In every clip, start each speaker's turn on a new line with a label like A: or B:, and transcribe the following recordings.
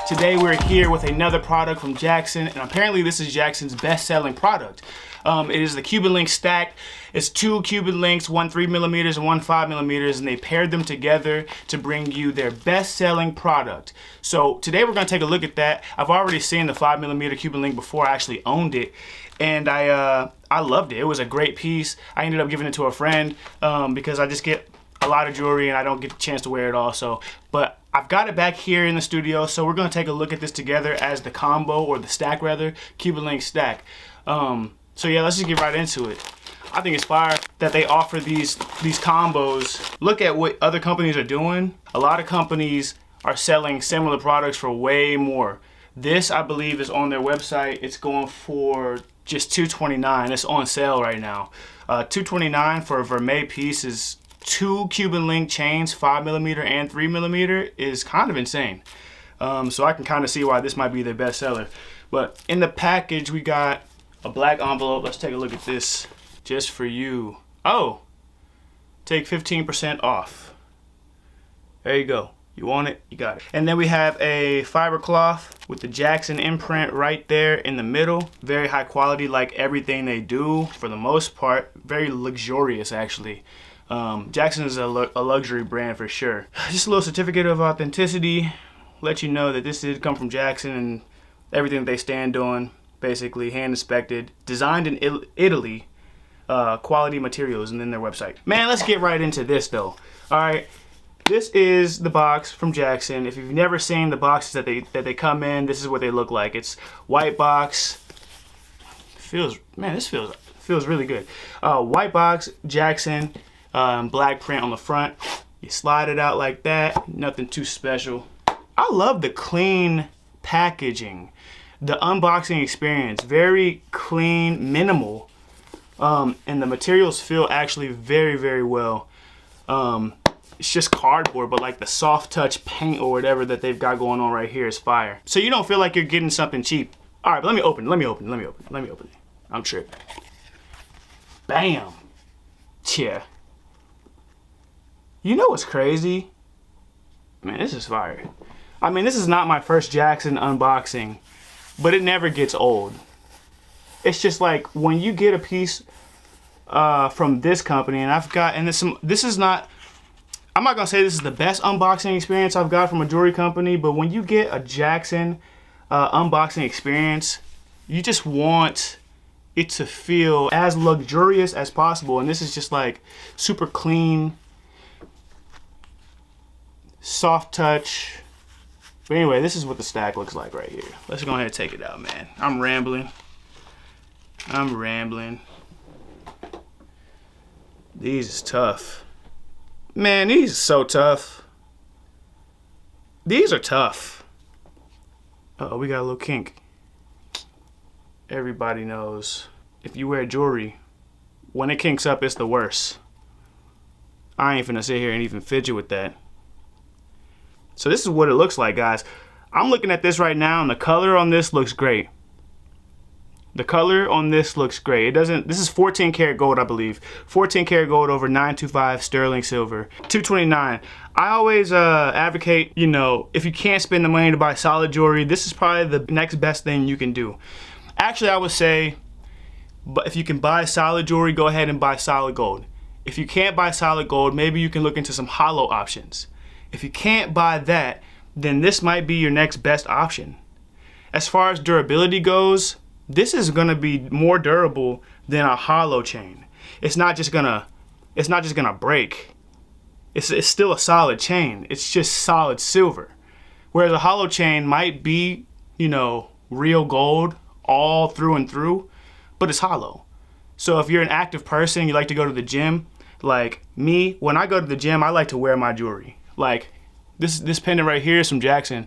A: Today we're here with another product from Jaxxon, and apparently this is Jaxxon's best-selling product. It is the Cuban Link Stack. It's two Cuban links, one 3mm and one 5mm, and they paired them together to bring you their best-selling product. So today we're going to take a look at that. I've already seen the 5mm Cuban Link before I actually owned it, and I loved it. It was a great piece. I ended up giving it to a friend because I just get a lot of jewelry and I don't get the chance to wear it all. But I've got it back here in the studio, so we're going to take a look at this together as the combo, or the stack rather, Cuban Link Stack. So yeah, let's just get right into it. I think it's fire that they offer these combos. Look at what other companies are doing. A lot of companies are selling similar products for way more. This, I believe, is on their website. It's going for just $229. It's on sale right now. $229 for a vermeil piece is two Cuban Link chains, 5mm and 3mm, is kind of insane. So I can kind of see why this might be their best seller. But in the package, we got a black envelope. Let's take a look at this just for you. Oh, take 15% off. There you go. You want it, you got it. And then we have a fiber cloth with the Jaxxon imprint right there in the middle. Very high quality, like everything they do for the most part. Very luxurious, actually. Jaxxon is a luxury brand for sure. Just a little certificate of authenticity. Let you know that this did come from Jaxxon and everything that they stand on. Basically hand inspected, designed in Italy, quality materials, and then their website. Man, let's get right into this though. All right, this is the box from Jaxxon. If you've never seen the boxes that they come in, this is what they look like. It's white box. This feels really good. White box, Jaxxon, black print on the front. You slide it out like that. Nothing too special. I love the clean packaging. The unboxing experience, very clean, minimal, and the materials feel actually very, very well. It's just cardboard, but like the soft touch paint or whatever that they've got going on right here is fire. So you don't feel like you're getting something cheap. All right, but let me open it. I'm tripping. Bam. Yeah. You know what's crazy? Man, this is fire. I mean, this is not my first Jaxxon unboxing, but it never gets old. It's just like when you get a piece from this company, and this is not, I'm not gonna say this is the best unboxing experience I've got from a jewelry company, but when you get a Jaxxon unboxing experience, you just want it to feel as luxurious as possible. And this is just like super clean, soft touch. But anyway, this is what the stack looks like right here. Let's go ahead and take it out, man. I'm rambling. These is tough. Man, these are so tough. These are tough. Uh-oh, we got a little kink. Everybody knows if you wear jewelry, when it kinks up, it's the worst. I ain't finna sit here and even fidget with that. So this is what it looks like, guys. I'm looking at this right now, and the color on this looks great. This is 14 karat gold, I believe. 14 karat gold over 925 sterling silver. $229. I always advocate, if you can't spend the money to buy solid jewelry, this is probably the next best thing you can do. Actually, I would say, but if you can buy solid jewelry, go ahead and buy solid gold. If you can't buy solid gold, maybe you can look into some hollow options. If you can't buy that, then this might be your next best option. As far as durability goes, this is gonna be more durable than a hollow chain. It's not just gonna break. It's still a solid chain. It's just solid silver. Whereas a hollow chain might be, real gold all through and through, but it's hollow. So if you're an active person, you like to go to the gym, like me, when I go to the gym, I like to wear my jewelry. Like this pendant right here is from Jaxxon,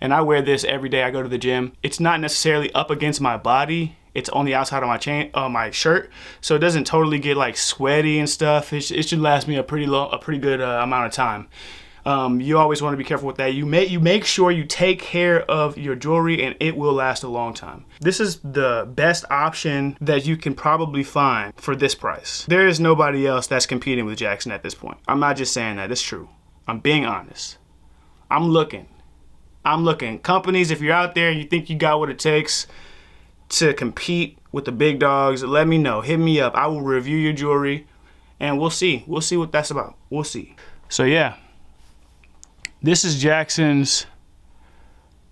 A: and I wear this every day I go to the gym. It's not necessarily up against my body. It's on the outside of my shirt, so it doesn't totally get like sweaty and stuff. It should last me a pretty good amount of time. You always want to be careful with that. You make sure you take care of your jewelry, and it will last a long time. This is the best option that you can probably find for this price. There is nobody else that's competing with Jaxxon at this point. I'm not just saying that, it's true. I'm being honest. I'm looking. I'm looking. Companies, if you're out there and you think you got what it takes to compete with the big dogs, let me know. Hit me up. I will review your jewelry and we'll see. We'll see what that's about. We'll see. So yeah, this is Jaxxon's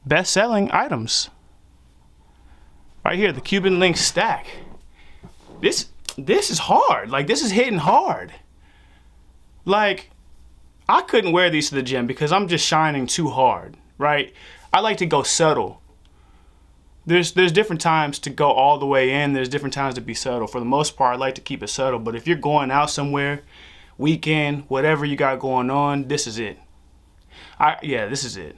A: best-selling items. Right here, the Cuban Link Stack. This is hard. Like, this is hitting hard. Like, I couldn't wear these to the gym because I'm just shining too hard, right? I like to go subtle. There's different times to go all the way in. There's different times to be subtle. For the most part, I like to keep it subtle. But if you're going out somewhere, weekend, whatever you got going on, this is it. Yeah, this is it.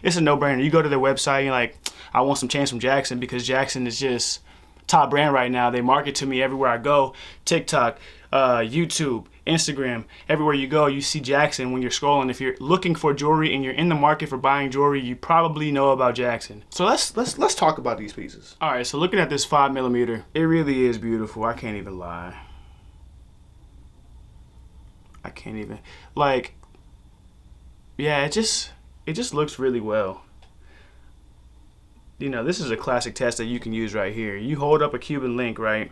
A: It's a no-brainer. You go to their website and you're like, I want some chains from Jaxxon, because Jaxxon is just top brand right now. They market to me everywhere I go. TikTok, YouTube, Instagram, everywhere you go, you see Jaxxon when you're scrolling. If you're looking for jewelry and you're in the market for buying jewelry, you probably know about Jaxxon. So let's talk about these pieces. All right, so looking at this 5mm, it really is beautiful. I can't even lie. I can't even, like, yeah, it just looks really well. You know, this is a classic test that you can use right here. You hold up a Cuban link, right?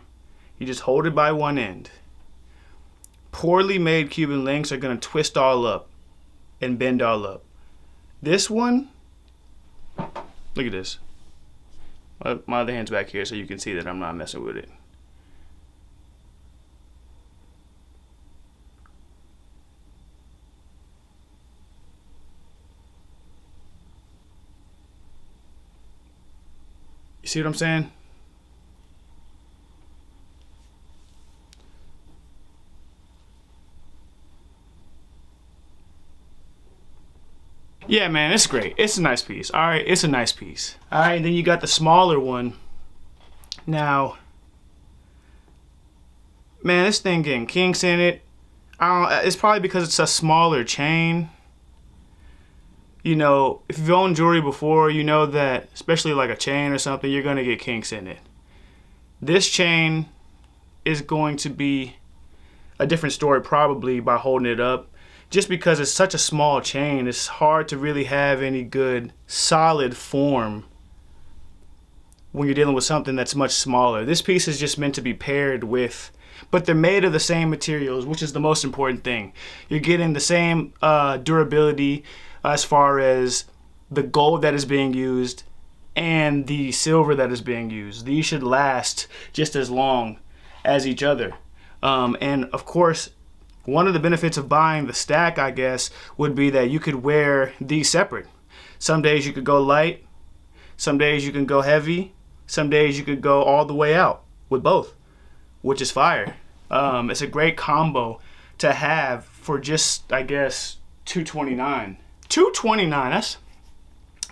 A: You just hold it by one end. Poorly made Cuban links are gonna twist all up and bend all up. This one, look at this. My other hand's back here so you can see that I'm not messing with it. You see what I'm saying? Yeah, man, it's great. It's a nice piece. All right, it's a nice piece. All right, and then you got the smaller one. Now, man, this thing getting kinks in it. It's probably because it's a smaller chain. You know, if you've owned jewelry before, you know that, especially like a chain or something, you're gonna get kinks in it. This chain is going to be a different story probably by holding it up. Just because it's such a small chain, it's hard to really have any good solid form when you're dealing with something that's much smaller. This piece is just meant to be paired with, but they're made of the same materials, which is the most important thing. You're getting the same durability as far as the gold that is being used and the silver that is being used. These should last just as long as each other. And of course, one of the benefits of buying the stack, I guess, would be that you could wear these separate. Some days you could go light, some days you can go heavy, some days you could go all the way out with both, which is fire. It's a great combo to have for just, I guess, $229. $229,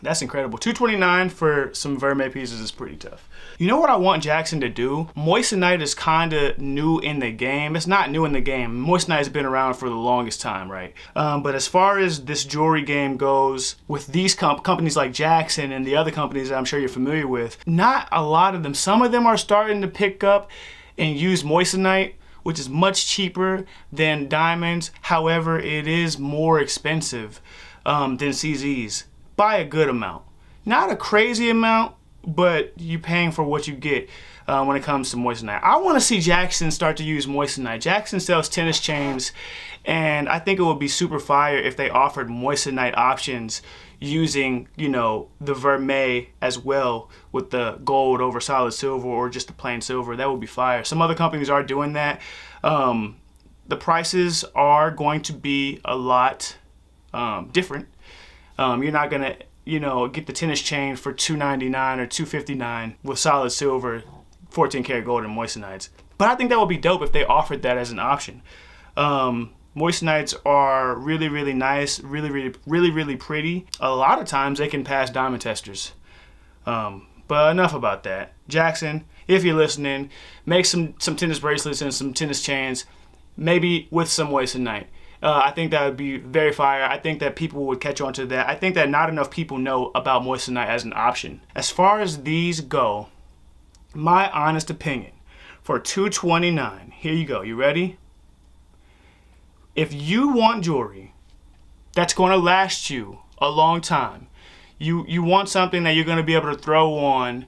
A: that's incredible. $229 for some Vermeil pieces is pretty tough. You know what I want Jaxxon to do? Moissanite is kind of new in the game. It's not new in the game. Moissanite has been around for the longest time, right? But as far as this jewelry game goes, with these companies like Jaxxon and the other companies that I'm sure you're familiar with, not a lot of them. Some of them are starting to pick up and use Moissanite, which is much cheaper than diamonds. However, it is more expensive than CZs by a good amount. Not a crazy amount, but you're paying for what you get when it comes to Moissanite. I want to see Jaxxon start to use Moissanite. Jaxxon sells tennis chains, and I think it would be super fire if they offered Moissanite options using, you know, the Vermeil as well with the gold over solid silver or just the plain silver. That would be fire. Some other companies are doing that. The prices are going to be a lot different. You're not gonna, you know, get the tennis chain for $299 or $259 with solid silver, 14 karat gold and moissanites. But I think that would be dope if they offered that as an option. Moissanites are really, really nice, really pretty. A lot of times they can pass diamond testers. But enough about that. Jaxxon, if you're listening, make some tennis bracelets and some tennis chains, maybe with some moissanite. I think that would be very fire. I think that people would catch on to that. I think that not enough people know about moissanite as an option. As far as these go, my honest opinion, for $229, here you go. You ready? If you want jewelry that's going to last you a long time, You want something that you're going to be able to throw on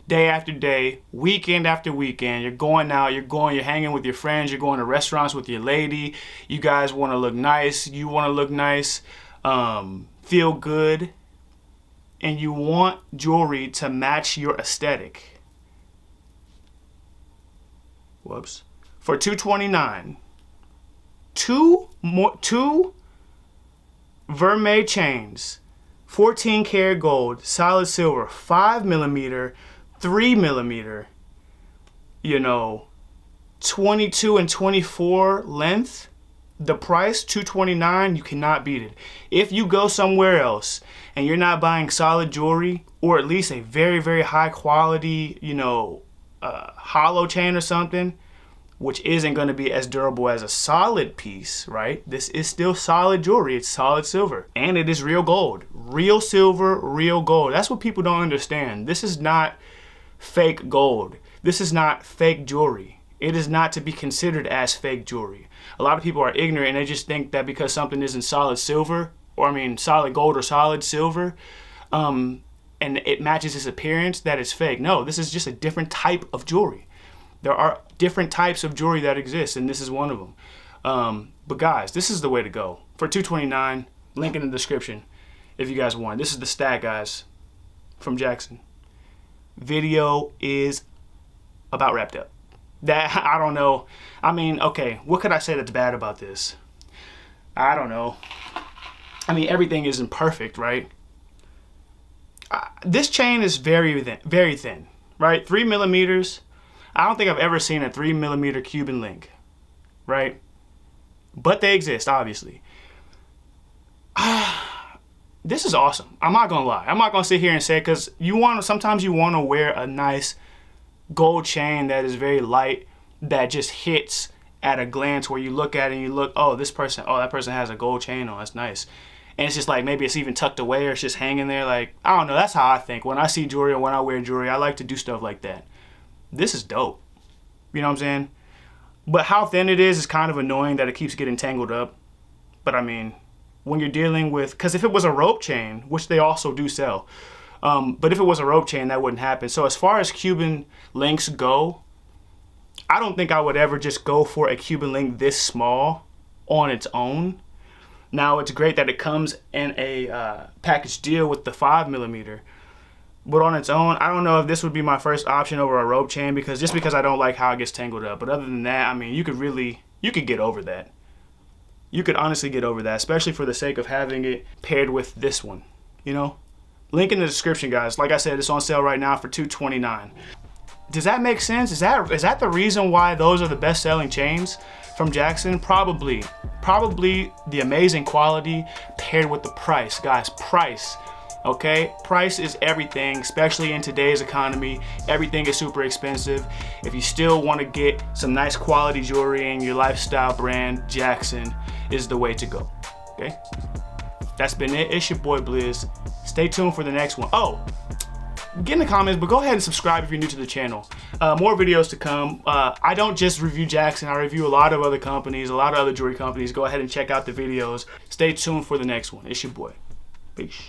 A: day after day, weekend after weekend. You're going out, you're hanging with your friends, you're going to restaurants with your lady. You guys want to look nice, you want to look nice, feel good, and you want jewelry to match your aesthetic. Whoops. For $229, two vermeil chains, 14 karat gold, solid silver, 5mm, 3mm, 22 and 24 length. The price, $229, you cannot beat it. If you go somewhere else and you're not buying solid jewelry, or at least a very, very high quality, hollow chain or something, which isn't going to be as durable as a solid piece, right? This is still solid jewelry. It's solid silver. And it is real gold. Real silver, real gold. That's what people don't understand. This is not fake gold. This is not fake jewelry. It is not to be considered as fake jewelry. A lot of people are ignorant and they just think that because something isn't solid silver, solid gold or solid silver, and it matches its appearance, that it's fake. No, this is just a different type of jewelry. There are different types of jewelry that exist, and this is one of them. But guys, this is the way to go. For $229, link in the description if you guys want. This is the stack, guys, from Jaxxon. Video is about wrapped up. That, I don't know. Okay, what could I say that's bad about this? I don't know. Everything isn't perfect, right? This chain is very thin, very thin, right? 3mm. I don't think I've ever seen a 3mm Cuban link, right? But they exist, obviously. This is awesome. I'm not gonna lie. I'm not gonna sit here and say, because sometimes you want to wear a nice gold chain that is very light, that just hits at a glance, where you look at it and you look, oh, that person has a gold chain on. That's nice. And it's just like, maybe it's even tucked away or it's just hanging there. Like, I don't know. That's how I think. When I see jewelry or when I wear jewelry, I like to do stuff like that. This is dope. You know what I'm saying? But how thin it is kind of annoying that it keeps getting tangled up. But when you're dealing with, because if it was a rope chain, which they also do sell, but if it was a rope chain, that wouldn't happen. So as far as Cuban links go, I don't think I would ever just go for a Cuban link this small on its own. Now, it's great that it comes in a package deal with the 5mm. But on its own, I don't know if this would be my first option over a rope chain, because I don't like how it gets tangled up. But other than that, you could get over that. You could honestly get over that, especially for the sake of having it paired with this one, Link in the description, guys. Like I said, it's on sale right now for $229. Does that make sense? Is that the reason why those are the best-selling chains from Jaxxon? Probably. Probably the amazing quality paired with the price, guys. Price. Okay, price is everything, especially in today's economy. Everything is super expensive. If you still want to get some nice quality jewelry in your lifestyle brand, Jaxxon is the way to go. Okay, that's been it. It's your boy Blizz. Stay tuned for the next one. Oh, get in the comments, but go ahead and subscribe if you're new to the channel. More videos to come. I don't just review Jaxxon. I review a lot of other companies, a lot of other jewelry companies. Go ahead and check out the videos. Stay tuned for the next one. It's your boy. Peace.